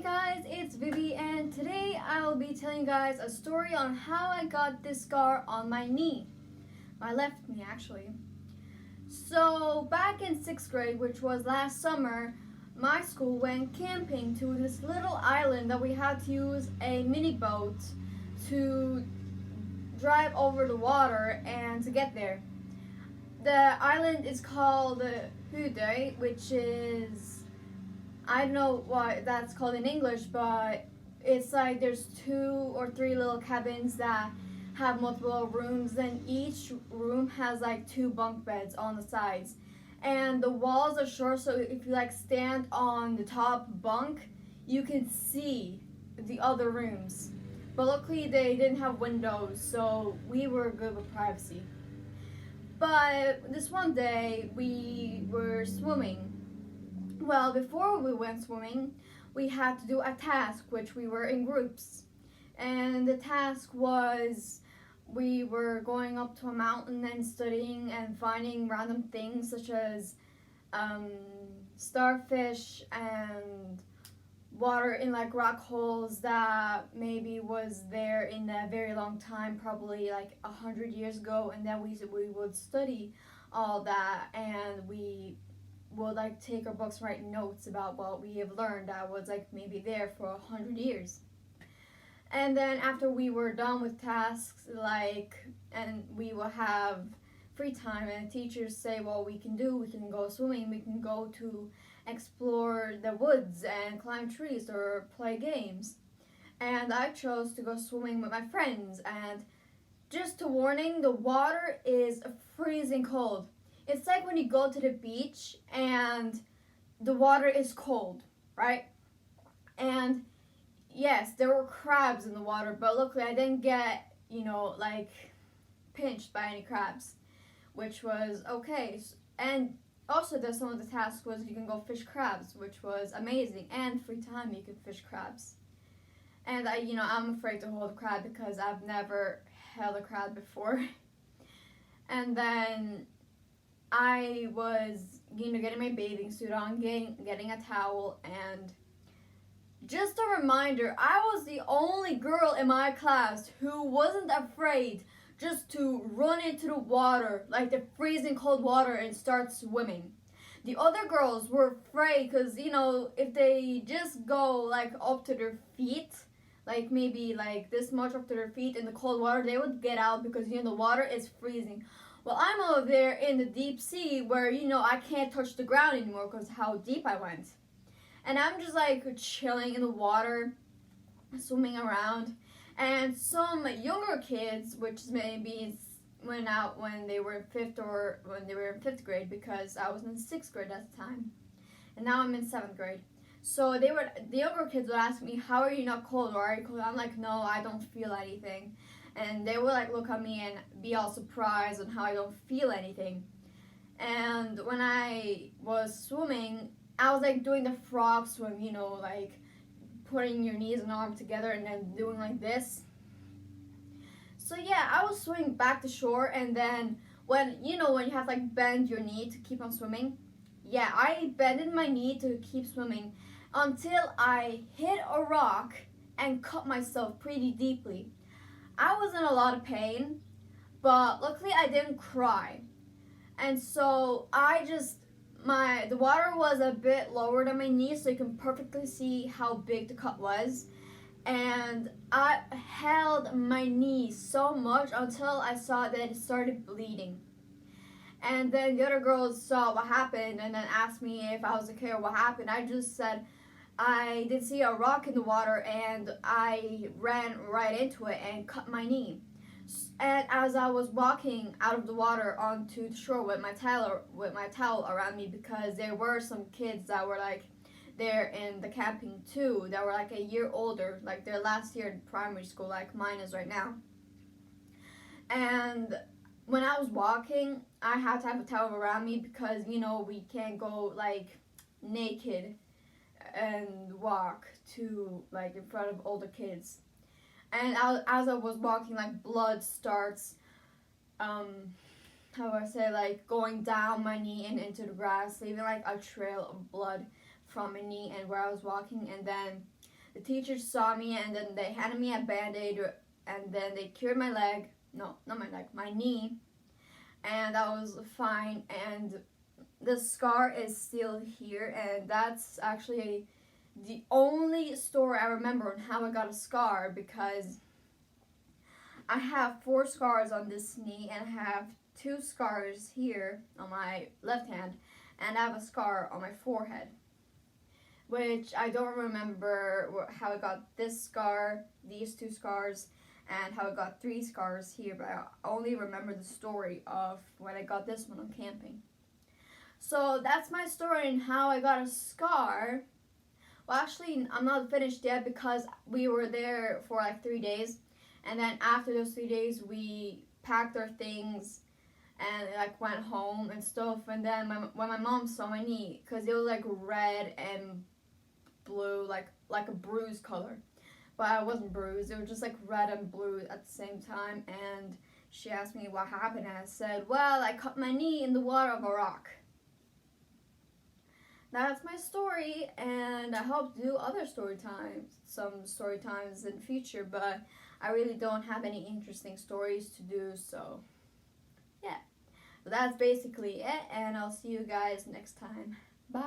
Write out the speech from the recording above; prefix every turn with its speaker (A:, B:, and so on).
A: guys, it's Vivi, and today I'll be telling you guys a story on how I got this scar on my knee. My left knee, actually. So, back in 6th grade, which was last summer, my school went camping to this little island that we had to use a mini boat to drive over the water and to get there. The island is called Hudøy, which is, I don't know what that's called in English, but it's like there's 2 or 3 little cabins that have multiple rooms, and each room has like 2 bunk beds on the sides. And the walls are short, so if you like stand on the top bunk, you can see the other rooms. But luckily they didn't have windows, so we were good with privacy. But this one day we were swimming. Well, before we went swimming, we had to do a task, which we were in groups. And the task was we were going up to a mountain and studying and finding random things such as starfish and water in like rock holes that maybe was there in a very long time, probably like 100 years ago. And then we would study all that, and we would like take our books, write notes about what we have learned that was like maybe there for 100 years. And then after we were done with tasks, and we will have free time, and teachers say, well, we can go swimming, we can go to explore the woods and climb trees or play games. And I chose to go swimming with my friends, and just a warning, the water is freezing cold. It's like when you go to the beach and the water is cold, right? And yes, there were crabs in the water, but luckily I didn't get, pinched by any crabs, which was okay. And also, some of the tasks was you can go fish crabs, which was amazing, and free time you can fish crabs. And I'm afraid to hold a crab because I've never held a crab before. And then I was, getting my bathing suit on, getting a towel, and just a reminder, I was the only girl in my class who wasn't afraid just to run into the water, like the freezing cold water, and start swimming. The other girls were afraid because, if they just go like up to their feet, like maybe like this much up to their feet in the cold water, they would get out because, the water is freezing. Well, I'm over there in the deep sea where, I can't touch the ground anymore because how deep I went. And I'm just like chilling in the water, swimming around. And some younger kids, which maybe went out when they were in 5th grade, because I was in 6th grade at the time. And now I'm in 7th grade. So the younger kids would ask me, how are you not cold, or are you cold? I'm like, no, I don't feel anything. And they would like look at me and be all surprised on how I don't feel anything. And when I was swimming, I was like doing the frog swim, like putting your knees and arms together and then doing like this. So yeah, I was swimming back to shore, and then when you have to like bend your knee to keep on swimming, yeah, I bended my knee to keep swimming until I hit a rock and cut myself pretty deeply. I was in a lot of pain, but luckily I didn't cry. And so the water was a bit lower than my knee, so you can perfectly see how big the cut was. And I held my knee so much until I saw that it started bleeding. And then the other girls saw what happened and then asked me if I was okay or what happened. I just said I did see a rock in the water and I ran right into it and cut my knee. And as I was walking out of the water onto the shore with my towel around me, because there were some kids that were like there in the camping too, that were like a year older, like their last year in primary school, like mine is right now. And when I was walking, I had to have a towel around me because we can't go like naked and walk to like in front of older kids. And as I was walking, like blood starts, how do I say, like going down my knee and into the grass, leaving like a trail of blood from my knee and where I was walking. And then The teachers saw me, and then they handed me a band-aid, and then they cured my leg. No, not my leg, my knee. And that was fine. And the scar is still here, and that's actually the only story I remember on how I got a scar, because I have 4 scars on this knee, and I have 2 scars here on my left hand, and I have a scar on my forehead, which I don't remember how I got this scar, these 2 scars, and how I got 3 scars here, but I only remember the story of when I got this one on camping. So that's my story and how I got a scar. Well, actually, I'm not finished yet, because we were there for like 3 days, and then after those 3 days, we packed our things and like went home and stuff. And then when my mom saw my knee, because it was like red and blue, like a bruise color, but it wasn't bruised. It was just like red and blue at the same time. And she asked me what happened, and I said, well, I cut my knee in the water of a rock. That's my story, and I hope to do other some story times in the future, but I really don't have any interesting stories to do, so yeah. But that's basically it, and I'll see you guys next time. Bye!